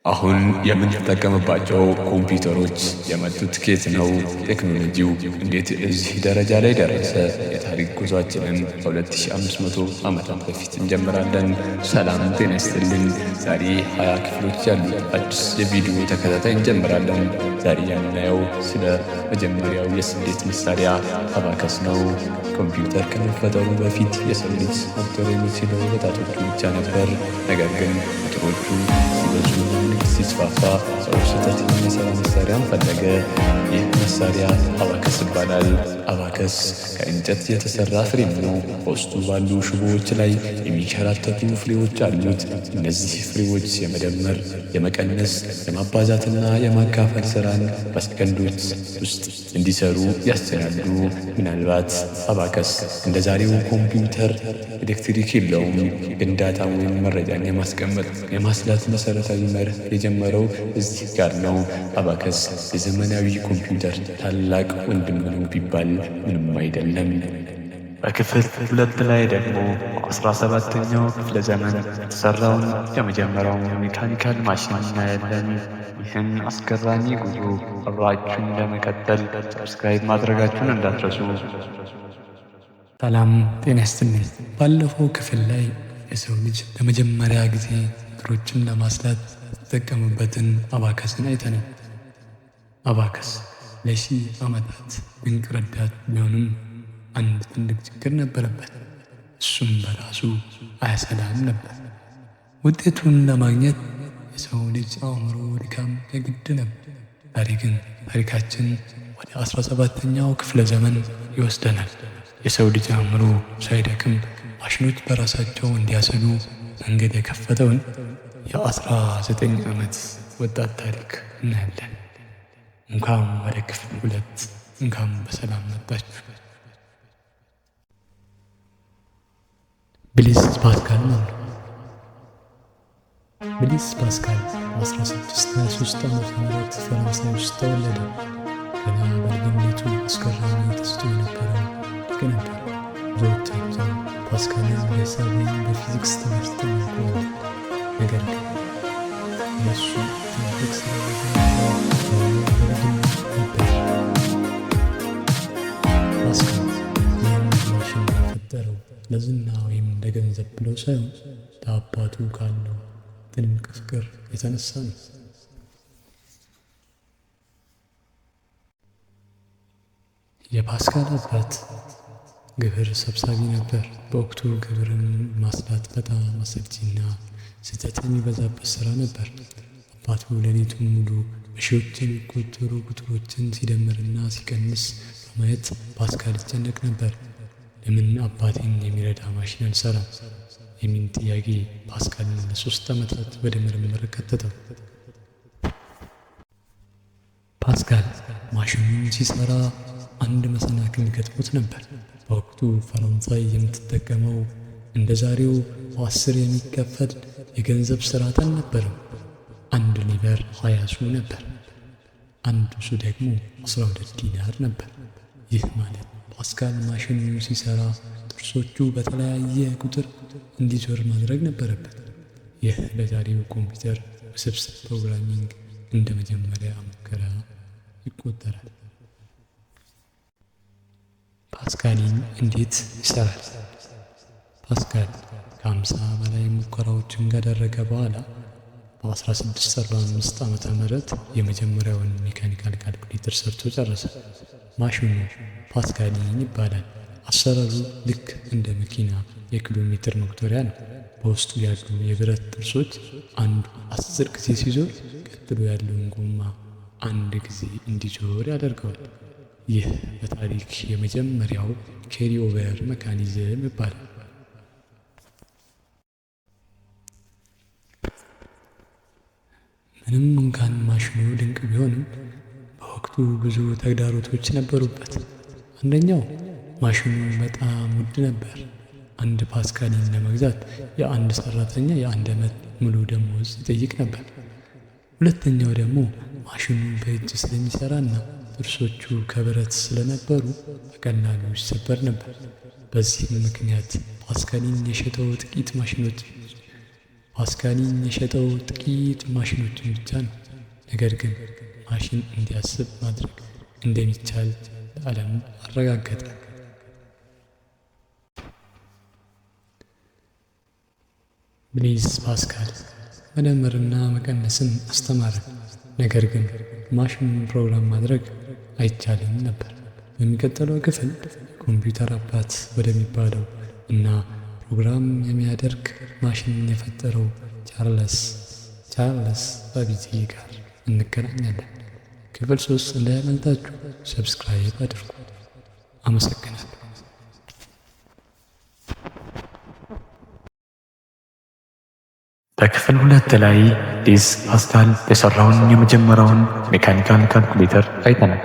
አሁን የምንጠቀምባቸው ኮምፒውተሮች የመጡት ከየት ነው? ቴክኖሎጂው እንዴት እዚህ ደረጃ ላይ ደረሰ? የታሪክ ጉዟችንን ከ2500 ዓመታት በፊት እንጀምራለን። ሰላም ጤና ይስጥልን። ዛሬ 20 ክፍሎች ያሉት አዲስ የቪዲዮ ተከታታይ እንጀምራለን። ዛሬ የምናየው ስለ መጀመሪያው የስሌት መሳሪያ አባከስ ነው። ኮምፒውተር ከመፈጠሩ በፊት የሰው ልጅ መቁጠር የሚችለው በጣቶቹ ብቻ ነበር። ነገር ግን ቁጥሮቹ ሲበዙና ሲስፋፋ ሰው ስህተት የሚሰራ መሳሪያን ፈለገ። ይህ መሳሪያ አባከስ ይባላል። አባከስ ከእንጨት የተሰራ ፍሬም ነው። በውስጡ ባሉ ሽቦዎች ላይ የሚንሸራተቱ ፍሬዎች አሉት። እነዚህ ፍሬዎች የመደመር፣ የመቀነስ፣ የማባዛትና የማካፈል ስራን በሰከንዶች ውስጥ እንዲሰሩ ያስችላሉ። ምናልባት አባከስ እንደ ዛሬው ኮምፒውተር ኤሌክትሪክ የለውም፣ ግን ዳታ ወይም መረጃን የማስቀመጥ የማስላት መሰረታዊ መርህ የጀመረው እዚህ ጋር ነው። አባከስ የዘመናዊ ኮምፒውተር ታላቅ ወንድም ነው ቢባል ምንም አይደለም። በክፍል 2 ላይ ደግሞ በ17ኛው ክፍለ ዘመን የተሰራውን የመጀመሪያውን ሜካኒካል ማሽን እናያለን። ይህን አስገራሚ ጉዞ አብራችሁን ለመቀጠል ሰብስክራይብ ማድረጋችሁን እንዳትረሱ። ሰላም ጤና ይስጥልኝ። ባለፈው ክፍል ላይ የሰው ልጅ ለመጀመሪያ ጊዜ ነገሮችን ለማስላት የተጠቀሙበትን አባከስን አይተናል። አባከስ ለሺህ ዓመታት ድንቅ ረዳት ቢሆንም አንድ ትልቅ ችግር ነበረበት። እሱም በራሱ አያሰላም ነበር። ውጤቱን ለማግኘት የሰው ልጅ አእምሮ ድካም የግድ ነበር። ዛሬ ግን ታሪካችን ወደ 17ኛው ክፍለ ዘመን ይወስደናል። የሰው ልጅ አእምሮ ሳይደክም ማሽኖች በራሳቸው እንዲያሰሉ መንገድ የከፈተውን የ19 ዓመት ወጣት ታሪክ እናያለን። እንኳን ወደ ክፍል 2 እንኳን በሰላም መጣችሁ። ብሊስ ፓስካል ነው። ብሊስ ፓስካል በ1623 ዓመተ ምህረት ፈረንሳይ ውስጥ ተወለደ። ገና በልጅነቱ አስገራሚ ተስጦ የነበረው ልጅ ነበር። ብዙዎቻቸው ፓስካልን በሂሳብ ወይም በፊዚክስ ትምህርት ተማርተዋል። ነገር ግን እነሱ ትልቅ ፓስካል ይህን ማሽን የፈጠረው ለዝና ወይም ለገንዘብ ብለው ሳይሆን ለአባቱ ካለው ጥልቅ ፍቅር የተነሳ ነው። የፓስካል አባት ግብር ሰብሳቢ ነበር። በወቅቱ ግብርን ማስላት በጣም አሰልቺና ስህተት የሚበዛበት ስራ ነበር። አባቱ ሌሊቱን ሙሉ በሺዎች የሚቆጠሩ ቁጥሮችን ሲደምርና ሲቀንስ በማየት ፓስካል ይጨነቅ ነበር። ለምን አባቴን የሚረዳ ማሽን አልሰራም የሚል ጥያቄ ፓስካልን ለ3 ዓመታት ወደ ምርምር ከተተው። ፓስካል ማሽኑን ሲሰራ አንድ መሰናክል ገጥሞት ነበር። በወቅቱ ፈረንሳይ የምትጠቀመው እንደ ዛሬው በ10 የሚከፈል የገንዘብ ስርዓት አልነበረም። አንድ ሊበር 20 ሱ ነበር። አንድ ሱ ደግሞ 12 ዲናር ነበር። ይህ ማለት ፓስካል ማሽኑ ሲሰራ ጥርሶቹ በተለያየ ቁጥር እንዲዞር ማድረግ ነበረበት። ይህ ለዛሬው ኮምፒውተር ውስብስብ ፕሮግራሚንግ እንደ መጀመሪያ ሙከራ ይቆጠራል። ፓስካልን እንዴት ይሰራል? ፓስካል ከ50 በላይ ሙከራዎችን ካደረገ በኋላ በ1645 ዓመተ ምህረት የመጀመሪያውን ሜካኒካል ካልኩሌተር ሰርቶ ጨረሰ። ማሽኑ ፓስካሊን ይባላል። አሰራሩ ልክ እንደ መኪና የኪሎ ሜትር መቁጠሪያ ነው። በውስጡ ያሉ የብረት ጥርሶች አንዱ 10 ጊዜ ሲዞር ቀጥሎ ያለውን ጎማ 1 ጊዜ እንዲዞር ያደርገዋል። ይህ በታሪክ የመጀመሪያው ኬሪ ኦቨር ሜካኒዝም ይባላል። ምንም እንኳን ማሽኑ ድንቅ ቢሆንም በወቅቱ ብዙ ተግዳሮቶች ነበሩበት። አንደኛው ማሽኑ በጣም ውድ ነበር። አንድ ፓስካልን ለመግዛት የአንድ ሰራተኛ የ1 ዓመት ሙሉ ደሞዝ ይጠይቅ ነበር። ሁለተኛው ደግሞ ማሽኑ በእጅ ስለሚሰራና ጥርሶቹ ከብረት ስለነበሩ በቀላሉ ይሰበር ነበር። በዚህም ምክንያት ፓስካልን የሸጠው ጥቂት ማሽኖች ፓስካሊ የሸጠው ጥቂት ማሽኖችን ብቻ ነው። ነገር ግን ማሽን እንዲያስብ ማድረግ እንደሚቻል ለዓለም አረጋገጠ። ብሌዝ ፓስካል መደመርና መቀነስን አስተማረ። ነገር ግን ማሽኑን ፕሮግራም ማድረግ አይቻልም ነበር። በሚቀጥለው ክፍል ኮምፒውተር አባት ወደሚባለው እና ፕሮግራም የሚያደርግ ማሽን የፈጠረው ቻርለስ ባቤጄ ጋር እንገናኛለን። ክፍል 3 እንዳያመልጣችሁ ሰብስክራይብ አድርጉ። አመሰግናለሁ። በክፍል 2 ላይ ብሌዝ ፓስካል የሰራውን የመጀመሪያውን ሜካኒካል ካልኩሌተር አይተናል።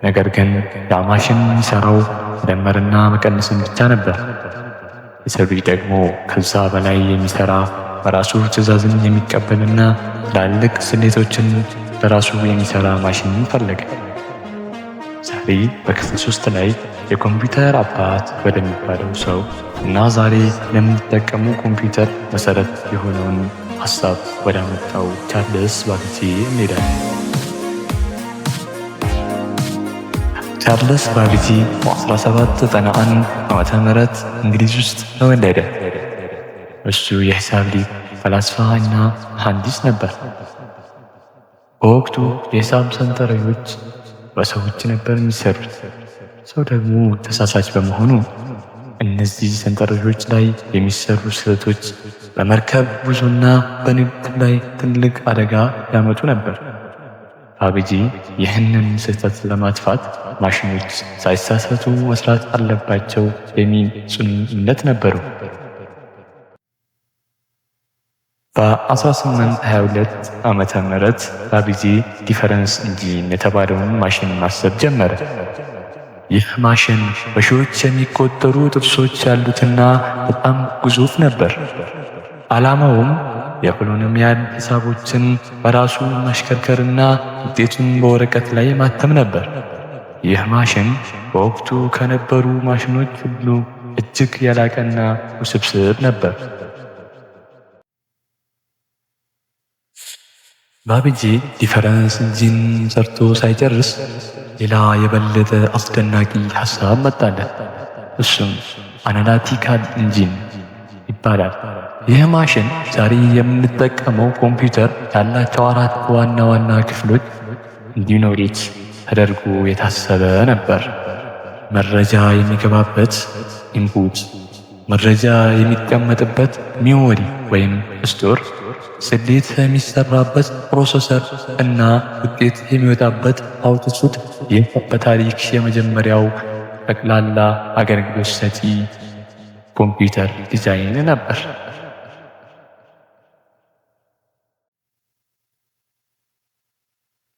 ነገር ግን ያ ማሽን የሚሰራው መደመርና መቀነስን ብቻ ነበር። የሰው ልጅ ደግሞ ከዛ በላይ የሚሰራ በራሱ ትዕዛዝን የሚቀበልና ትላልቅ ስሌቶችን በራሱ የሚሰራ ማሽን ፈለገ። ዛሬ በክፍል 3 ላይ የኮምፒውተር አባት ወደሚባለው ሰው እና ዛሬ ለምንጠቀሙ ኮምፒውተር መሰረት የሆነውን ሀሳብ ወዳመጣው ቻርልስ ባቤጄ እንሄዳለን። ቻርልስ ባቤጄ በ1791 ዓመተ ምህረት እንግሊዝ ውስጥ ተወለደ። እሱ የሂሳብ ሊቅ፣ ፈላስፋ እና መሐንዲስ ነበር። በወቅቱ የሂሳብ ሰንጠረዦች በሰዎች ነበር የሚሰሩት። ሰው ደግሞ ተሳሳች በመሆኑ እነዚህ ሰንጠረዦች ላይ የሚሰሩ ስህተቶች በመርከብ ጉዞና በንግድ ላይ ትልቅ አደጋ ያመጡ ነበር። ባቤጄ ይህንን ስህተት ለማጥፋት ማሽኖች ሳይሳሳቱ መስራት አለባቸው የሚል ጽኑ እምነት ነበረው። በ1822 ዓመተ ምህረት ባቤጄ ዲፈረንስ ኢንጂን የተባለውን ማሽን ማሰብ ጀመረ። ይህ ማሽን በሺዎች የሚቆጠሩ ጥርሶች ያሉትና በጣም ግዙፍ ነበር። ዓላማውም የፖሊኖሚያል ሂሳቦችን በራሱ ማሽከርከርና ውጤቱን በወረቀት ላይ ማተም ነበር። ይህ ማሽን በወቅቱ ከነበሩ ማሽኖች ሁሉ እጅግ የላቀና ውስብስብ ነበር። ባቤጄ ዲፈረንስ ኢንጂን ሰርቶ ሳይጨርስ ሌላ የበለጠ አስደናቂ ሐሳብ መጣለት። እሱም አናላቲካል ኢንጂን ይባላል። ይህ ማሽን ዛሬ የምንጠቀመው ኮምፒውተር ያላቸው 4 ዋና ዋና ክፍሎች እንዲኖሩት ተደርጎ የታሰበ ነበር። መረጃ የሚገባበት ኢንፑት፣ መረጃ የሚቀመጥበት ሚሞሪ ወይም ስቶር፣ ስሌት የሚሰራበት ፕሮሰሰር እና ውጤት የሚወጣበት አውትፑት። ይህ በታሪክ የመጀመሪያው ጠቅላላ አገልግሎት ሰጪ ኮምፒውተር ዲዛይን ነበር።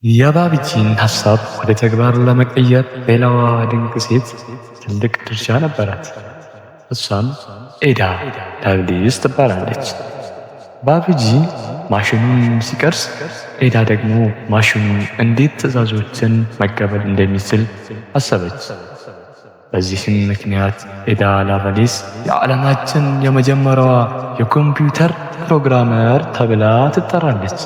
የባቤጄን ሐሳብ ወደ ተግባር ለመቀየር ሌላዋ ድንቅ ሴት ትልቅ ድርሻ ነበራት። እሷም ኤዳ ላቭሌስ ትባላለች። ባቤጄ ማሽኑን ሲቀርጽ፣ ኤዳ ደግሞ ማሽኑ እንዴት ትዕዛዞችን መቀበል እንደሚችል አሰበች። በዚህም ምክንያት ኤዳ ላቭሌስ የዓለማችን የመጀመሪያዋ የኮምፒውተር ፕሮግራመር ተብላ ትጠራለች።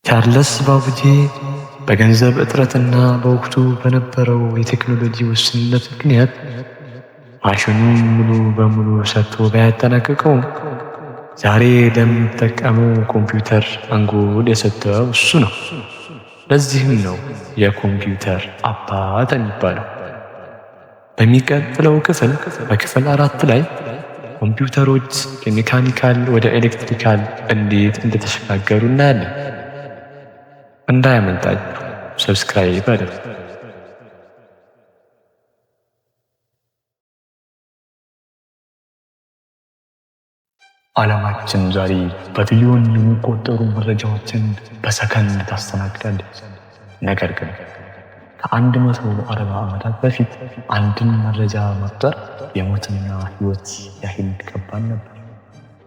ቻርልስ ባቤጄ በገንዘብ እጥረትና በወቅቱ በነበረው የቴክኖሎጂ ውስንነት ምክንያት ማሽኑን ሙሉ በሙሉ ሰርቶ ባያጠናቅቀው ዛሬ ለምንጠቀመው ኮምፒውተር አንጎል የሰጠው እሱ ነው። ለዚህም ነው የኮምፒውተር አባት የሚባለው። በሚቀጥለው ክፍል በክፍል 4 ላይ ኮምፒውተሮች ከሜካኒካል ወደ ኤሌክትሪካል እንዴት እንደተሸጋገሩ እናያለን። እንዳያመልጣችሁ ሰብስክራይብ አድርጉ። ዓለማችን ዛሬ በቢሊዮን የሚቆጠሩ መረጃዎችን በሰከንድ ታስተናግዳለች። ነገር ግን ከ140 ዓመታት በፊት አንድን መረጃ መቁጠር የሞትና ሕይወት ያህል ከባድ ነበር።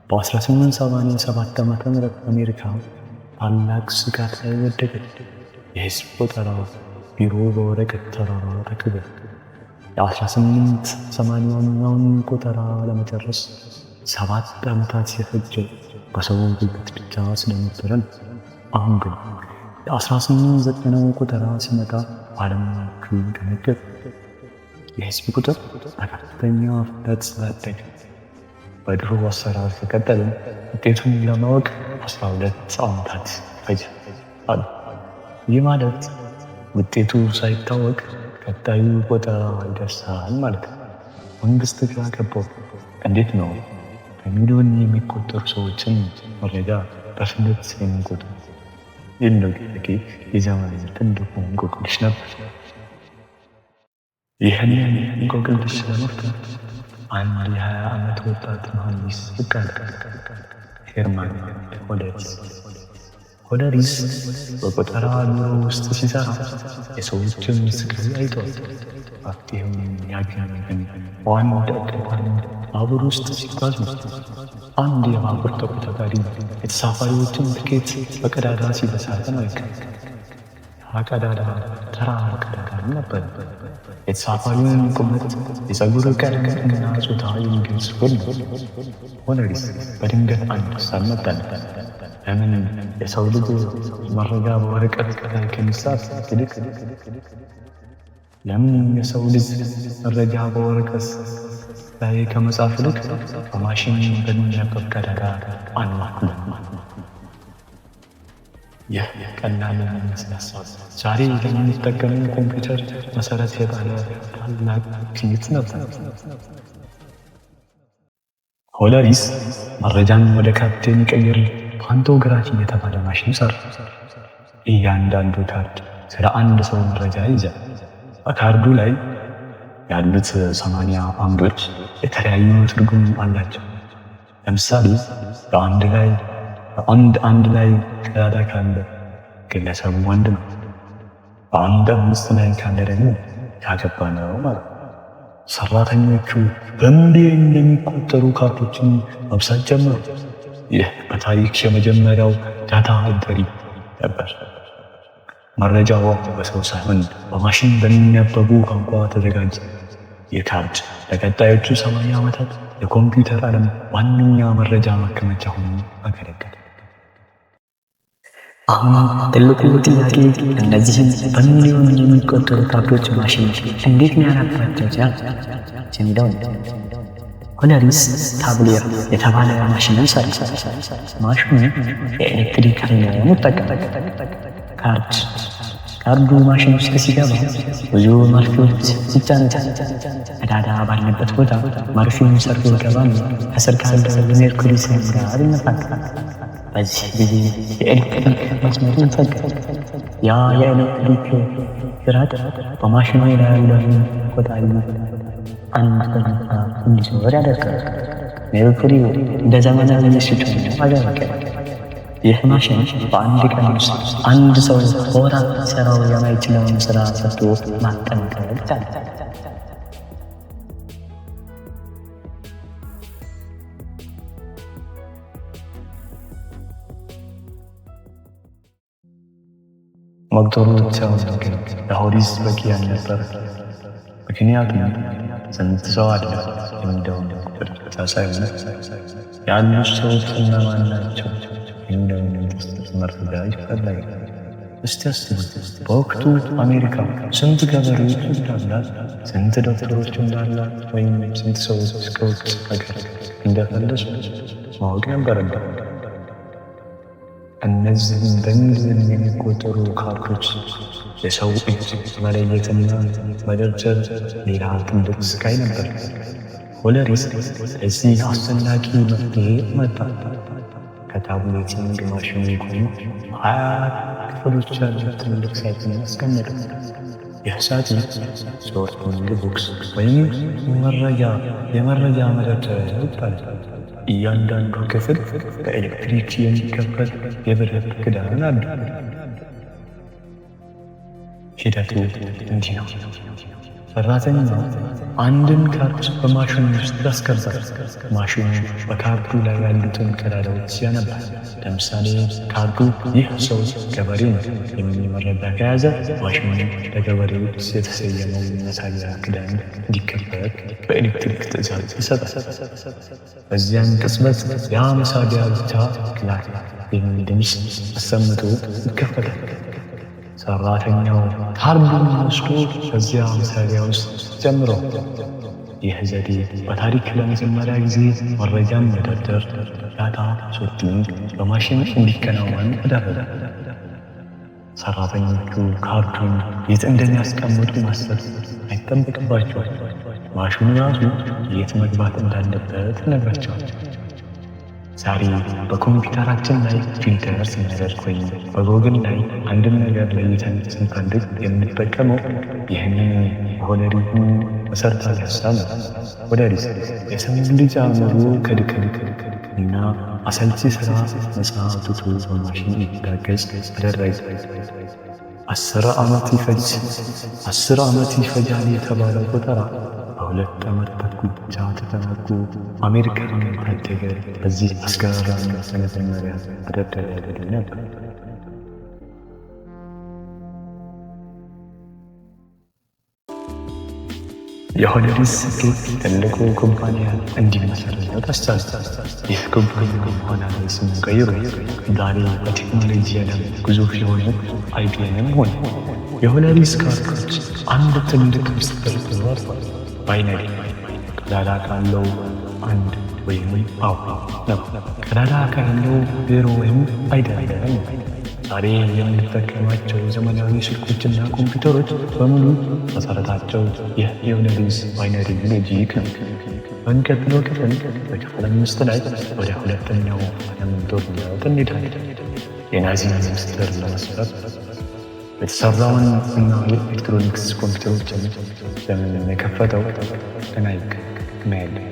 በ1887 ዓመተ ምህረት አሜሪካ ታላቅ ስጋት ላይ ወደቀች። የሕዝብ ቆጠራ ቢሮ በወረቀት ተራቀቀ። የ1880ኛውን ቆጠራ ለመጨረስ 7 ዓመታት የፈጀው በሰው ጉልበት ብቻ ስለነበረን አሁን ግን የ1890 ቁጠራ ሲመጣ ባለሙያዎቹ ደነገጡ። የህዝብ ቁጥር በከፍተኛ ፍጥነት ስላደገ በድሮ አሰራር ከቀጠልን ውጤቱን ለማወቅ 12 ዓመታት ፈጀ አሉ። ይህ ማለት ውጤቱ ሳይታወቅ ቀጣዩ ቆጠራ ይደርሳል ማለት ነው። መንግስት ግራ ገባው። እንዴት ነው በሚሊዮን የሚቆጠሩ ሰዎችን መረጃ በፍጥነት የሚቆጥሩ? የሚለው ጥያቄ የዘመኑ ትልቁ እንቆቅልሽ ነበር። ይህንን እንቆቅልሽ ለመፍታት አንድ የ20 ዓመት ወጣት መሐንዲስ ብቅ አለ። ሄርማን ሆለሪስ በቆጠራ ቢሮ ውስጥ ሲሰራ የሰዎችን ስቃይ አይቷል። መፍትሄውን ያገኘ ግን በአንድ አጋጣሚ ባቡር ውስጥ ሲጓዝ ነው። አንድ የባቡር ተቆጣጣሪ የተሳፋሪዎችን ትኬት በቀዳዳ ሲበሳ ተመለከተ። ያ ቀዳዳ ተራ ቀዳዳ ነበር። የተሳፋሪውን ቁመት፣ የፀጉር ቀለም እና ጾታ የሚገልጽ ሁሉ። ሆለሪስ በድንገት አንድ ሀሳብ መጣለት። ለምን የሰው ልጅ መረጃ በወረቀት ላይ ከሚጻፍ ይልቅ ለምን የሰው ልጅ መረጃ በወረቀት ላይ ከመጻፍ ይልቅ በማሽን በሚነበብ ቀዳዳ አንማክለም? ይህ ቀላል የሚመስል ሀሳብ ዛሬ ለምንጠቀመው ኮምፒውተር መሰረት የጣለ ታላቅ ግኝት ነበር። ሆለሪስ መረጃን ወደ ካርድ የሚቀይር ፓንቶግራፍ የተባለ ማሽን ሰራ። እያንዳንዱ ካርድ ስለ አንድ ሰው መረጃ ይይዛል። በካርዱ ላይ ያሉት 80 አምዶች የተለያዩ ትርጉም አላቸው። ለምሳሌ በአንድ ላይ ቀዳዳ ካለ ግለሰቡ ወንድ ነው። በአንድ 5 ላይ ካለ ደግሞ ያገባ ነው ማለት ነው። ሰራተኞቹ በሚሊዮን የሚቆጠሩ ካርዶችን መብሳት ጀመሩ። ይህ በታሪክ የመጀመሪያው ዳታ ኤንትሪ ነበር። መረጃው በሰው ሳይሆን በማሽን በሚነበቡ ቋንቋ ተዘጋጀ። ይህ ካርድ ለቀጣዮቹ 80 ዓመታት የኮምፒውተር ዓለም ዋነኛ መረጃ ማከማቻ ሆኖ አገለገለ። አሁን ትልቁ ጥያቄ እነዚህን በሚሊዮን የሚቆጠሩ ካርዶች ማሽን እንዴት ሊያነባቸው ቻለ የሚለው ነው። ሆለሪስ ታብሌር የተባለ ማሽንን ሰራ። ማሽኑ የኤሌክትሪክ ኃይልን ይጠቀማል። ካርዱ ማሽን ውስጥ ሲገባ ብዙ መርፌዎች ይጫኑታል። ቀዳዳ ባለበት ቦታ መርፌውን ሰርጎ ይገባል። ከስር ካለው የሜርኩሪ ሰም ጋር ይነካካል። በዚህ ጊዜ የኤሌክትሪክ መስመሩ ይዘጋል። ያ የኤሌክትሪክ ስርዓት በማሽኑ ላይ ያለውን ቆጣሪ አንድ በነፃ እንዲዞር ያደርጋል። ሜርኩሪ እንደ ዘመናዊ ስዊች አገለገለ። ይህ ማሽን በአንድ ቀን ውስጥ አንድ ሰው በወራት ሰራው የማይችለውን ስራ ሰርቶ ማጠናቀቅ ቻለ። መቁጠሩ ብቻውን ግን ለሆለሪስ በቂ አልነበረ። ምክንያቱም ስንት ሰው አለ የሚለውን ቁጥር ብቻ ሳይሆን ያሉት ሰዎች እነማን ናቸው የሚለውን መረጃ ይፈለጋል። እስቲ አስቡት፣ በወቅቱ አሜሪካ ስንት ገበሬዎች እንዳላት፣ ስንት ዶክተሮች እንዳላት፣ ወይም ስንት ሰዎች ከውጭ ሀገር እንደፈለሱ ማወቅ ነበረበት። እነዚህም በሚሊዮን የሚቆጠሩ ካርዶች የሰው እጅ መለየትና መደርደር ሌላ ትልቅ ስቃይ ነበር። ሆለሪስ እዚህ አስደናቂ መፍትሄ መጣ። ከታብሌቲንግ ማሽኑ ጎን 24 ክፍሎች ያሉት ትልቅ ሳጥን አስቀመጠ። ይህ ሳጥን ሶርቲንግ ቦክስ ወይም የመረጃ መደርደሪያ ይባላል። እያንዳንዱ ክፍል በኤሌክትሪክ የሚከፈት የብረት ክዳን አለው። ሂደቱ እንዲህ ነው። ሰራተኛው አንድን ካርድ በማሽኑ ውስጥ ያስገባል። ማሽኑ በካርዱ ላይ ያሉትን ቀዳዳዎች ያነባል። ለምሳሌ ካርዱ ይህ ሰው ገበሬ ነው የሚል መረጃ ከያዘ ማሽኑ ለገበሬዎች የተሰየመው መሳያ ክዳን እንዲከፈት በኤሌክትሪክ ትዕዛዝ ይሰጣል። በዚያን ቅጽበት ያ መሳቢያ ብቻ ክላክ የሚል ድምፅ አሰምቶ ይከፈታል። ሰራተኛው ካርዱን ወስዶ በዚያ መሳቢያ ውስጥ ጨምሯል። ይህ ዘዴ በታሪክ ለመጀመሪያ ጊዜ መረጃን መደርደር ዳታ ሶርቲንግ በማሽን እንዲከናወን አደረገ። ሰራተኞቹ ካርዱን የት እንደሚያስቀምጡ ማሰብ አይጠበቅባቸውም። ማሽኑ ራሱ የት መግባት እንዳለበት ይነግራቸዋል። ዛሬ በኮምፒውተራችን ላይ ፊልተር ስናደርግ ወይም በጎግል ላይ አንድን ነገር ለይተን ስንፈልግ የምንጠቀመው ይህንን ወደሪቱን መሰረታዊ ሀሳብ ነው። ወደሪት የሰው ልጅ አእምሮ ከድካም እና አሰልቺ ስራ ነፃ አውጥቶ በማሽን እንዲታገዝ አደረገ። 10 ዓመት ይፈጃል የተባለው ቆጠራ በ2 ዓመት ተኩል ብቻ ተጠናቆ አሜሪካን ታደገ። በዚህ አስገራሚ መጀመሪያ መደርደሪያ ነበር። የሆነሪስ ስኬት ትልቁ ኩባንያ እንዲመሰረት አስቻለ። ይህ ኩባንያ ሆና ላይ ስሙ ቀይሮ ዛሬ በቴክኖሎጂ ዓለም ግዙፍ የሆነ አይቢኤም ሆነ። የሆነሪስ ካርዶች አንድ ትልቅ ምስጢር ተዘርፏል። ባይነሪ ቀዳዳ ካለው አንድ ወይም አዎ ነው። ቀዳዳ ካለው ዜሮ ወይም አይደለም። ዛሬ የምንጠቀማቸው ዘመናዊ ስልኮችና ኮምፒውተሮች በሙሉ መሰረታቸው ይህ የሆነሪስ ባይነሪ ሎጂክ ነው። በሚቀጥለው ክፍል በክፍል 5 ላይ ወደ ሁለተኛው ዓለም ጦርነት እንሄዳለን። የናዚ ምስጢር ለመስራት የተሰራውን እና የኤሌክትሮኒክስ ኮምፒውተሮችን ለምን የከፈተው እናያለን።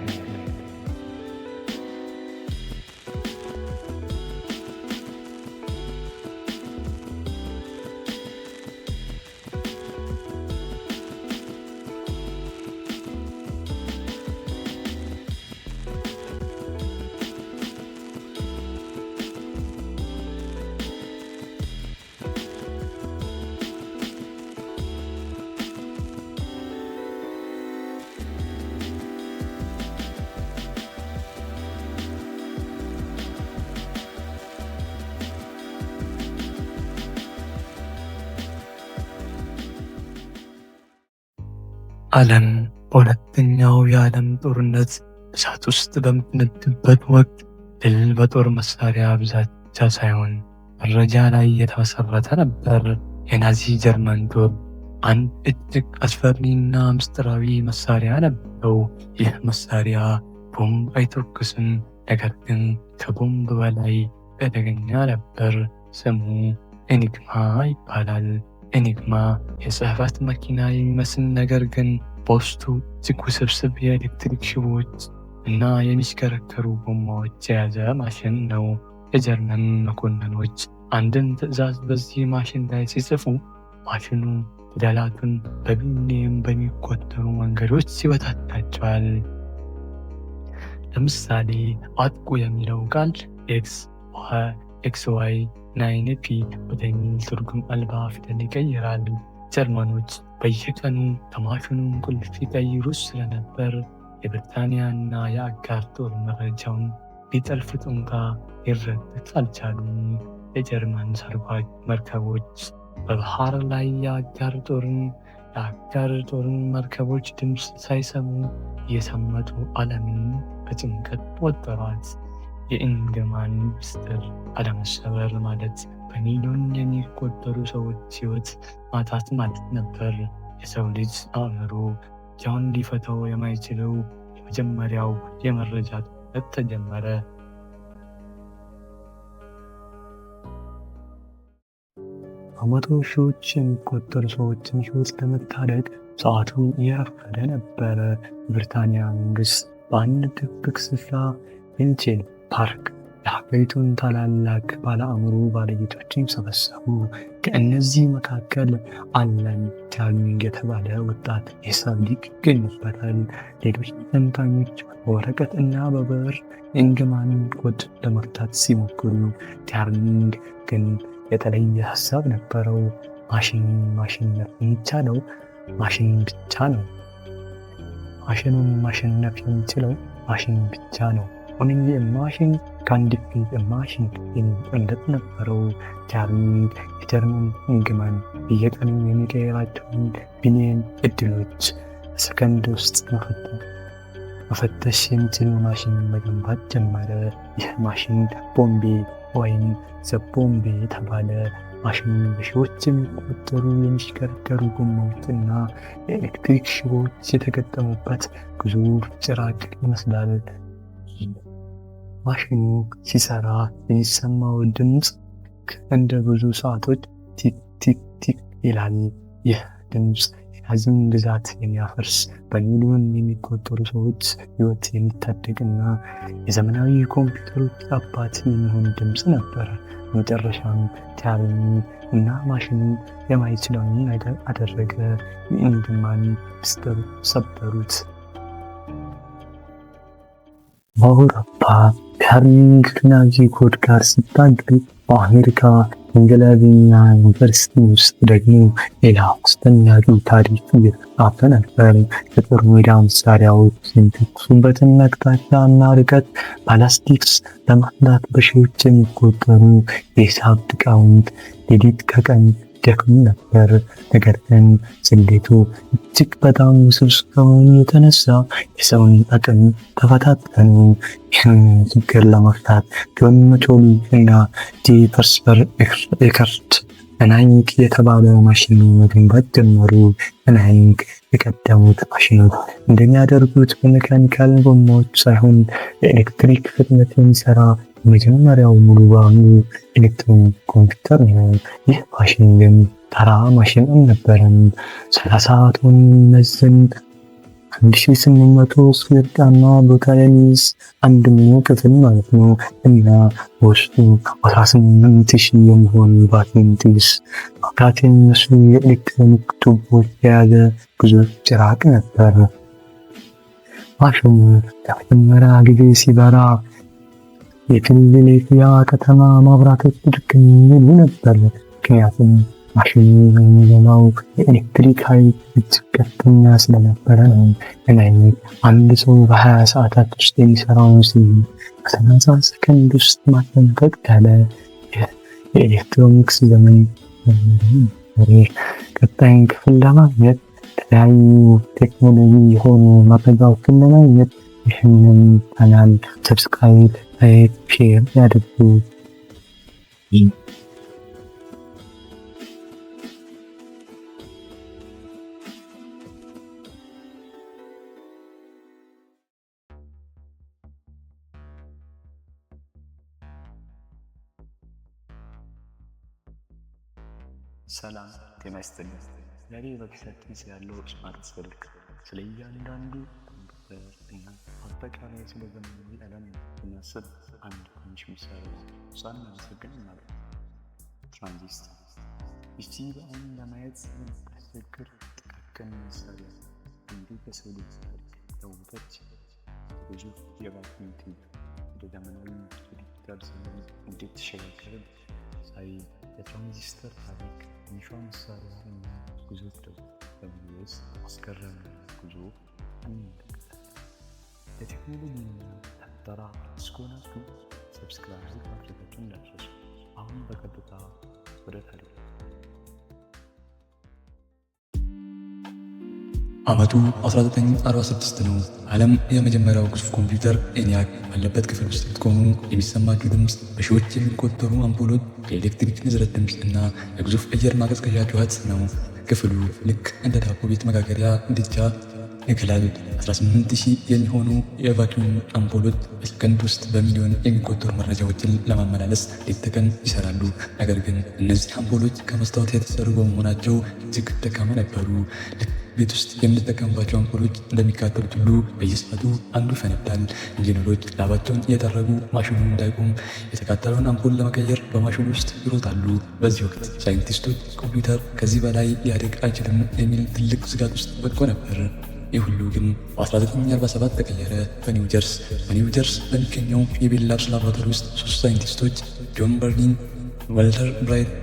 ዓለም በሁለተኛው የዓለም ጦርነት እሳት ውስጥ በምትነድበት ወቅት ድል በጦር መሳሪያ ብዛት ብቻ ሳይሆን መረጃ ላይ የተመሰረተ ነበር። የናዚ ጀርመን ጦር አንድ እጅግ አስፈሪና ምስጢራዊ መሳሪያ ነበረው። ይህ መሳሪያ ቦምብ አይተኩስም፣ ነገር ግን ከቦምብ በላይ አደገኛ ነበር። ስሙ ኤኒግማ ይባላል። ኤኒግማ የጽህፈት መኪና የሚመስል ነገር ግን በውስጡ እጅግ ውስብስብ የኤሌክትሪክ ሽቦዎች እና የሚሽከረከሩ ጎማዎች የያዘ ማሽን ነው። የጀርመን መኮንኖች አንድን ትዕዛዝ በዚህ ማሽን ላይ ሲጽፉ ማሽኑ ፊደላቱን በቢሊየን በሚቆጠሩ መንገዶች ይበታትናቸዋል። ለምሳሌ አጥቁ የሚለው ቃል ኤክስ ዋይ 9ፒ ወደሚል ትርጉም አልባ ፊደል ይቀይራል። ጀርመኖች በየቀኑ ከማሽኑን ቁልፍ ይቀይሩ ስለነበር የብሪታንያና የአጋር ጦር መረጃውን ቢጠልፉት እንኳ ሊረዱት አልቻሉም። የጀርመን ሰርጓጅ መርከቦች በባህር ላይ የአጋር ጦርን መርከቦች ድምፅ ሳይሰሙ እየሰመጡ ዓለምን በጭንቀት ወጠሯት። የኤኒግማን ምስጢር አለመሰበር ማለት በሚሊዮን የሚቆጠሩ ሰዎች ሕይወት ማጣት ማለት ነበር። የሰው ልጅ አእምሮ ብቻውን ሊፈታው የማይችለው የመጀመሪያው የመረጃ ጦርነት ተጀመረ። በመቶ ሺዎች የሚቆጠሩ ሰዎችን ሕይወት ለመታደግ ሰዓቱ እየረፈደ ነበረ። ብሪታንያ መንግስት በአንድ ድብቅ ስፍራ ፔንቼል ፓርክ የሀገሪቱን ታላላቅ ባለአእምሮ ባለቤቶችን ሰበሰቡ። ከእነዚህ መካከል አለን ቲያሪንግ የተባለ ወጣት የሂሳብ ሊቅ ይገኙበታል። ሌሎች ተንታኞች በወረቀት እና በብዕር የእንግማንን ኮድ ለመፍታት ሲሞክሩ፣ ቲያሪንግ ግን የተለየ ሀሳብ ነበረው። ማሸነፍ የሚቻለው ማሽን ብቻ ነው። ማሽኑን ማሸነፍ የሚችለው ማሽን ብቻ ነው። ኦንሊ ማሽን ካን ዲፊት ማሽን የሚል እምነት ነበረው። ቲያሪንግ የጀርመን እንግማን በየቀኑ የሚቀይራቸውን ቢሊየን እድሎች በሰከንድ ውስጥ መፈተሽ የሚችል ማሽን መገንባት ጀመረ። ይህ ማሽን ቦምቤ ወይም ዘቦምቤ ተባለ። ማሽኑ በሺዎች የሚቆጠሩ የሚሽከረከሩ ጎማዎችና የኤሌክትሪክ ሽቦዎች የተገጠሙበት ግዙፍ ጭራቅ ይመስላል። ማሽኑ ሲሰራ የሚሰማው ድምፅ እንደ ብዙ ሰዓቶች ቲክ ቲክ ቲክ ይላል። ይህ ድምፅ የአዚም ግዛት የሚያፈርስ፣ በሚሊዮን የሚቆጠሩ ሰዎች ሕይወት የሚታደግና የዘመናዊ ኮምፒውተሮች አባት የሚሆን ድምፅ ነበረ። መጨረሻም ቲያሪንግ እና ማሽኑ የማይችለውን ነገር አደረገ። የእንግማን ምስጢር ሰበሩት። በአውሮፓ ቲያሪንግ ከናዚ ኮድ ጋር ሲታገል፣ በአሜሪካ እንግሊዝኛ ዩኒቨርሲቲ ውስጥ ደግሞ ሌላ አስደናቂ ታሪክ እየተጻፈ ነበር። የጦር ሜዳ መሳሪያዎች የሚተኩሱበትን አቅጣጫ እና ርቀት ባላስቲክስ ለማጥናት በሺዎች የሚቆጠሩ የሂሳብ ሊቃውንት ሌሊት ከቀን ደክሙ ነበር። ነገር ግን ስሌቱ እጅግ በጣም ውስብስብ ከመሆኑ የተነሳ የሰውን አቅም ተፈታተኑ። ይህን ችግር ለመፍታት ጆን መቾሊ እና ዲ ፐርስፐር ኤከርት ኤናይንግ የተባለ ማሽን መገንባት ጀመሩ። ኤናይንግ የቀደሙት ማሽኖች እንደሚያደርጉት በሜካኒካል ጎማዎች ሳይሆን በኤሌክትሪክ ፍጥነት የሚሰራ የመጀመሪያው ሙሉ በሙሉ ኤሌክትሮኒክ ኮምፒውተር ነው። ይህ ማሽን ግን ተራ ማሽን አልነበረም። 30 ቶን የሚመዝን 1800 ስኩዌር ጫማ ቦታ የሚይዝ አንድ ሙሉ ክፍል ማለት ነው እና በውስጡ 18000 የሚሆኑ ባትሪዎች ማብራት የሚመስሉ የኤሌክትሮኒክ ቱቦች የያዘ ግዙፍ ጭራቅ ነበር። ማሽኑ ለመጀመሪያ ጊዜ ሲበራ የፊላዴልፊያ ከተማ መብራቶች ድርግም ይሉ ነበር። ምክንያቱም ማሽኑ የሚገባው የኤሌክትሪክ ኃይል እጅግ ከፍተኛ ስለነበረ ነው። ኤናይንግ አንድ ሰው በ20 ሰዓታት ውስጥ የሚሰራውን በ30 ሰከንድ ውስጥ ማጠናቀቅ ቻለ። የኤሌክትሮኒክስ ዘመን ቀጣዩን ክፍል ለማግኘት የተለያዩ ቴክኖሎጂ የሆኑ መረጃዎችን ለማግኘት ይህንን ቻናል ሰብስክራይብ፣ ላይክ፣ ሼር ያድርጉ። ሰላም ጤና ይስጥልኝ። ዛሬ በኪሳችን ያለው ስማርት ስልክ ስለ እያንዳንዱ ኮምፒውተር እና አጠቃላይ ስለ ዘመናዊ ዓለም ስናስብ አንድ ትንሽ ምሳሌ ሳናመሰግን ማለት ትራንዚስተር። ይቺ በአይን ለማየት የሚያስቸግር ጥቃቅን መሳሪያ እንዲህ በሰው ልጅ ታሪክ ለውጦች ግዙፍ የባትሪ ቲዩብ ወደ ዘመናዊ ዲጂታል ዘመን እንዴት ተሸጋገርን ሳይ የትራንዚስተር ታሪክ ትንሿ መሳሪያ እና ጉዞ በሚል ውስጥ አስገራሚ ጉዞ እንመለከታለን። ለቴክኖሎጂና ለፈጠራ እስከሆናችሁ ሰብስክራይብ ማድረጋችሁን እንዳትረሱ። አሁን በቀጥታ ወደ ታሪክ። ዓመቱ 1946 ነው። ዓለም የመጀመሪያው ግዙፍ ኮምፒውተር ኤንያክ ባለበት ክፍል ውስጥ ስትቆሙ የሚሰማችሁ ድምፅ በሺዎች የሚቆጠሩ አምፖሎች፣ የኤሌክትሪክ ንዝረት ድምፅ እና የግዙፍ አየር ማቀዝቀዣ ጩኸት ነው። ክፍሉ ልክ እንደ ዳቦ ቤት መጋገሪያ ምድጃ ይክላል። 18000 የሚሆኑ የቫኪዩም አምፖሎች በሰከንድ ውስጥ በሚሊዮን የሚቆጠሩ መረጃዎችን ለማመላለስ ሌት ተቀን ይሰራሉ። ነገር ግን እነዚህ አምፖሎች ከመስታወት የተሰሩ በመሆናቸው እጅግ ደካማ ነበሩ። ልክ ቤት ውስጥ የምንጠቀምባቸው አምፖሎች እንደሚቃጠሉት ሁሉ በየሰዓቱ አንዱ ይፈነዳል። ኢንጂነሮች ላባቸውን እየጠረጉ ማሽኑን እንዳይቆም የተቃጠለውን አምፖል ለመቀየር በማሽኑ ውስጥ ይሮጣሉ። በዚህ ወቅት ሳይንቲስቶች ኮምፒውተር ከዚህ በላይ ሊያድግ አይችልም የሚል ትልቅ ስጋት ውስጥ ወድቆ ነበር። ይህ ሁሉ ግን በ1947 ተቀየረ። በኒው ጀርስ በሚገኘው የቤል ላብስ ላቦራቶሪ ውስጥ 3 ሳይንቲስቶች ጆን በርሊን፣ ዋልተር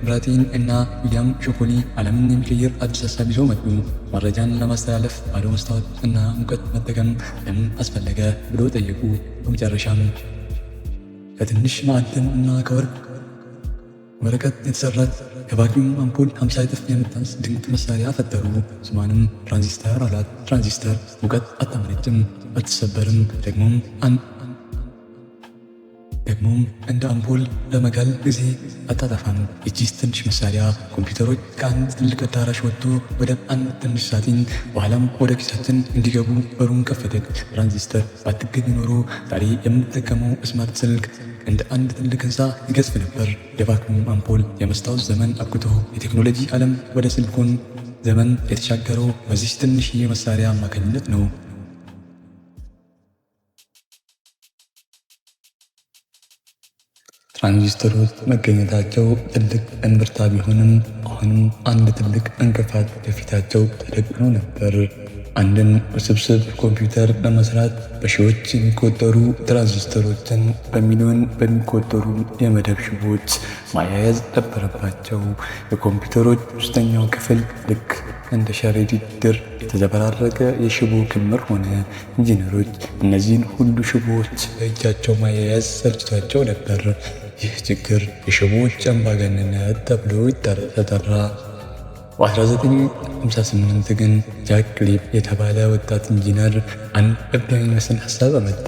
ብራቲን እና ዊሊያም ሾኮኒ ዓለምን የሚቀይር አዲስ ሀሳብ ይዘው መጡ። መረጃን ለማስተላለፍ ባዶ መስታወት እና ሙቀት መጠቀም ለምን አስፈለገ ብሎ ጠየቁ። በመጨረሻም ከትንሽ ማዕድን እና ወረቀት የተሰራች የቫኪዩም አምፖል 50 እጥፍ የምታንስ ድንቅ መሳሪያ ፈጠሩ። ስሟንም ትራንዚስተር አላት። ትራንዚስተር ሙቀት አታመነጭም፣ አትሰበርም፣ ደግሞም እንደ አምፖል ለመጋል ጊዜ አታጠፋም። ይቺ ትንሽ መሳሪያ ኮምፒውተሮች ከአንድ ትልቅ አዳራሽ ወጥቶ ወደ አንድ ትንሽ ሳጥን በኋላም ወደ ኪሳችን እንዲገቡ በሩን ከፈተች። ትራንዚስተር ባትገኝ ኖሮ ዛሬ የምንጠቀመው ስማርት ስልክ እንደ አንድ ትልቅ ህንፃ ይገዝፍ ነበር። የቫኪዩም አምፖል የመስታወት ዘመን አብቅቶ የቴክኖሎጂ ዓለም ወደ ስልኮን ዘመን የተሻገረው በዚህ ትንሽዬ መሳሪያ አማካኝነት ነው። ትራንዚስተሮች መገኘታቸው ትልቅ እምርታ ቢሆንም አሁንም አንድ ትልቅ እንቅፋት ከፊታቸው ተደቅኖ ነበር። አንድን ውስብስብ ኮምፒውተር ለመስራት በሺዎች የሚቆጠሩ ትራንዚስተሮችን በሚሊዮን በሚቆጠሩ የመደብ ሽቦዎች ማያያዝ ነበረባቸው። የኮምፒውተሮች ውስጠኛው ክፍል ልክ እንደ ሸረሪት ድር የተዘበራረቀ የሽቦ ክምር ሆነ። ኢንጂነሮች እነዚህን ሁሉ ሽቦዎች በእጃቸው ማያያዝ ሰልችቷቸው ነበር። ይህ ችግር የሽቦዎች አምባገነንነት ተብሎ ተጠራ። በ1958 ግን ጃክ ክሊፕ የተባለ ወጣት ኢንጂነር አንድ እብድ የሚመስል ሀሳብ አመጣ።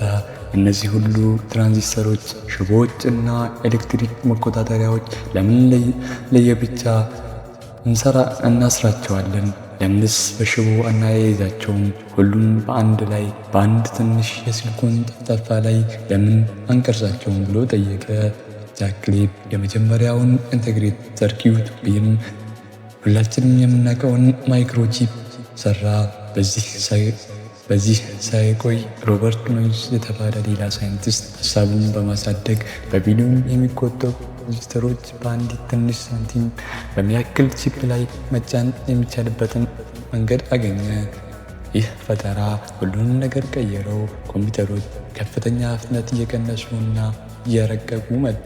እነዚህ ሁሉ ትራንዚስተሮች፣ ሽቦዎች እና ኤሌክትሪክ መቆጣጠሪያዎች ለምን ለየብቻ እናስራቸዋለን? ለምንስ በሽቦ አናያይዛቸውም? ሁሉም በአንድ ላይ በአንድ ትንሽ የሲሊኮን ጠፍጣፋ ላይ ለምን አንቀርጻቸውም ብሎ ጠየቀ። ጃክ ክሊፕ የመጀመሪያውን ኢንተግሬትድ ሰርኪዩት ወይም ሁላችንም የምናውቀውን ማይክሮቺፕ ሰራ። በዚህ ሳይቆይ ሮበርት ኖይዝ የተባለ ሌላ ሳይንቲስት ሀሳቡን በማሳደግ በቢሊዮን የሚቆጠሩ ትራንዚስተሮች በአንዲት ትንሽ ሳንቲም በሚያክል ቺፕ ላይ መጫን የሚቻልበትን መንገድ አገኘ። ይህ ፈጠራ ሁሉንም ነገር ቀየረው። ኮምፒውተሮች ከፍተኛ ፍጥነት እየቀነሱ እና እየረቀቁ መጡ።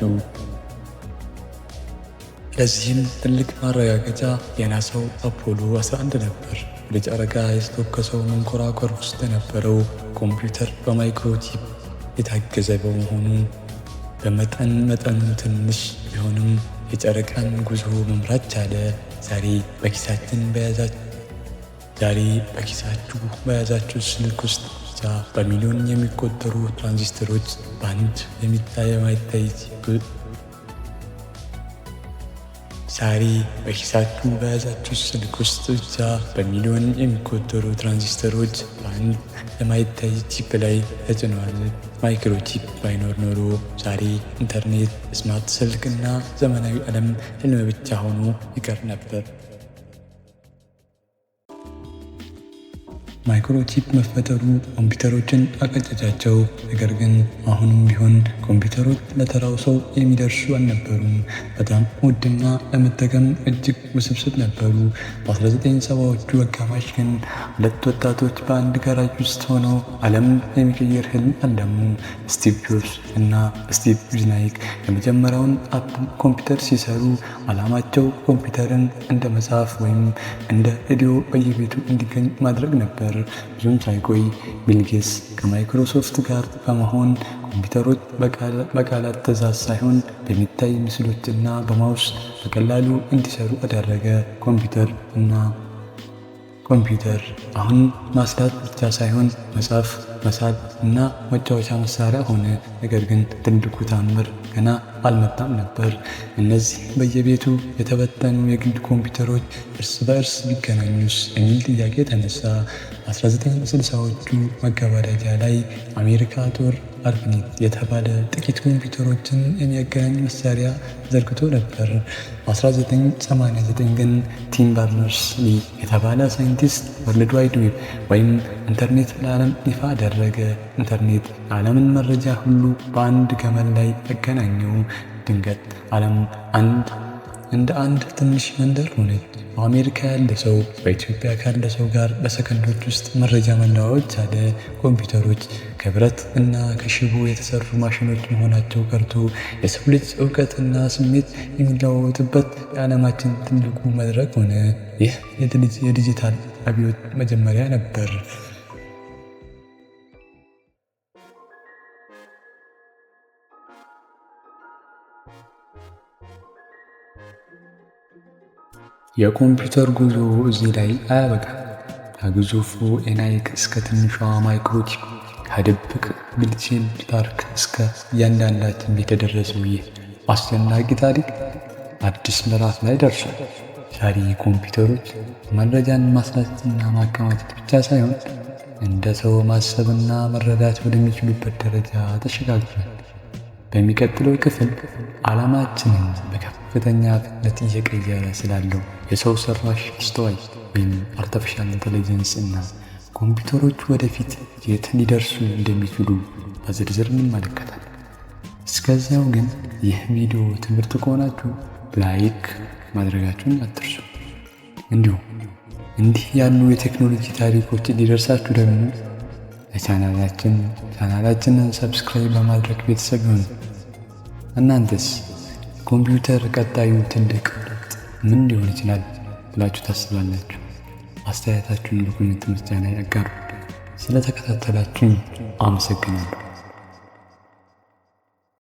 ለዚህም ትልቅ ማረጋገጫ የናሳው አፖሎ 11 ነበር። ወደ ጨረቃ የተተኮሰው መንኮራኩር ውስጥ የነበረው ኮምፒውተር በማይክሮቺፕ የታገዘ በመሆኑ በመጠኑ ትንሽ ቢሆንም የጨረቃን ጉዞ መምራት ቻለ። ዛሬ በኪሳችሁ በያዛችሁ ስልክ ውስጥ ብቻ በሚሊዮን የሚቆጠሩ ትራንዚስተሮች በአንድ የማይታይ ዛሬ በኪሳችሁ በያዛችሁ ስልክ ውስጥ ብቻ በሚሊዮን የሚቆጠሩ ትራንዚስተሮች በአንድ የማይታይ ቺፕ ላይ ተጭነዋል። ማይክሮቺፕ ባይኖር ኖሮ ዛሬ ኢንተርኔት፣ ስማርት ስልክ እና ዘመናዊ ዓለም ህልም ብቻ ሆኖ ይቀር ነበር። ማይክሮቺፕ መፈጠሩ ኮምፒውተሮችን አቀጨጫቸው። ነገር ግን አሁንም ቢሆን ኮምፒውተሮች ለተራው ሰው የሚደርሱ አልነበሩም። በጣም ውድና ለመጠቀም እጅግ ውስብስብ ነበሩ። በ1970ዎቹ አጋማሽ ግን ሁለት ወጣቶች በአንድ ጋራጅ ውስጥ ሆነው ዓለምን የሚቀይር ህልም አለሙ። ስቲቭ ጆብስ እና ስቲቭ ዊዝኒያክ የመጀመሪያውን አፕል ኮምፒውተር ሲሰሩ ዓላማቸው ኮምፒውተርን እንደ መጽሐፍ ወይም እንደ ሬዲዮ በየቤቱ እንዲገኝ ማድረግ ነበር። ብዙም ሳይቆይ ቢል ጌትስ ከማይክሮሶፍት ጋር በመሆን ኮምፒውተሮች በቃላት ትዕዛዝ ሳይሆን በሚታይ ምስሎች እና በማውስ በቀላሉ እንዲሰሩ አደረገ። ኮምፒውተር አሁን ማስላት ብቻ ሳይሆን መጻፍ፣ መሳል እና መጫወቻ መሳሪያ ሆነ። ነገር ግን ትልቁ ታምር ገና አልመጣም ነበር። እነዚህ በየቤቱ የተበተኑ የግል ኮምፒውተሮች እርስ በእርስ ቢገናኙስ የሚል ጥያቄ ተነሳ። 1960ዎቹ መገባደጃ ላይ አሜሪካ ጦር አርፓኔት የተባለ ጥቂት ኮምፒውተሮችን የሚያገናኝ መሳሪያ ዘርግቶ ነበር። በ1989 ግን ቲም በርነርስ-ሊ የተባለ ሳይንቲስት ወርልድ ዋይድ ዌብ ወይም ኢንተርኔት ለዓለም ይፋ አደረገ። ኢንተርኔት የዓለምን መረጃ ሁሉ በአንድ ገመድ ላይ ያገናኘው። ድንገት ዓለም እንደ አንድ ትንሽ መንደር ሆነች። በአሜሪካ ያለ ሰው በኢትዮጵያ ካለ ሰው ጋር በሰከንዶች ውስጥ መረጃ መለዋወጥ ቻለ። ኮምፒውተሮች ከብረት እና ከሽቦ የተሰሩ ማሽኖች መሆናቸው ቀርቶ የሰው ልጅ እውቀትና ስሜት የሚለዋወጥበት የዓለማችን ትልቁ መድረክ ሆነ። ይህ የዲጂታል አብዮት መጀመሪያ ነበር። የኮምፒውተር ጉዞ እዚህ ላይ አያበቃም። ከግዙፉ ኤናይክ እስከ ትንሿ ማይክሮቺፕ፣ ከድብቅ ሚልቼን ፓርክ እስከ እያንዳንዳችን የተደረሰው ይህ አስደናቂ ታሪክ አዲስ ምዕራፍ ላይ ደርሷል። ዛሬ ኮምፒውተሮች መረጃን ማስላትና ማከማቸት ብቻ ሳይሆን እንደ ሰው ማሰብና መረዳት ወደሚችሉበት ደረጃ ተሸጋግሯል። በሚቀጥለው ክፍል ዓላማችንን በከፍተኛ ፍጥነት እየቀየረ ስላለው የሰው ሰራሽ አስተዋይ ወይም አርቲፊሻል ኢንተለጀንስ እና ኮምፒውተሮች ወደፊት የት ሊደርሱ እንደሚችሉ በዝርዝር እንመለከታለን። እስከዚያው ግን ይህ ቪዲዮ ትምህርት ከሆናችሁ ላይክ ማድረጋችሁን አትርሱ። እንዲሁም እንዲህ ያሉ የቴክኖሎጂ ታሪኮች እንዲደርሳችሁ ደግሞ ቻናላችንን ሰብስክራይብ በማድረግ ቤተሰብ ይሁኑ። እናንተስ ኮምፒውተር ቀጣዩ ትልቅ ምን ሊሆን ይችላል ብላችሁ ታስባላችሁ? አስተያየታችሁን በኮሜንት መስጫ ላይ አጋሩ። ስለተከታተላችሁኝ አመሰግናለሁ።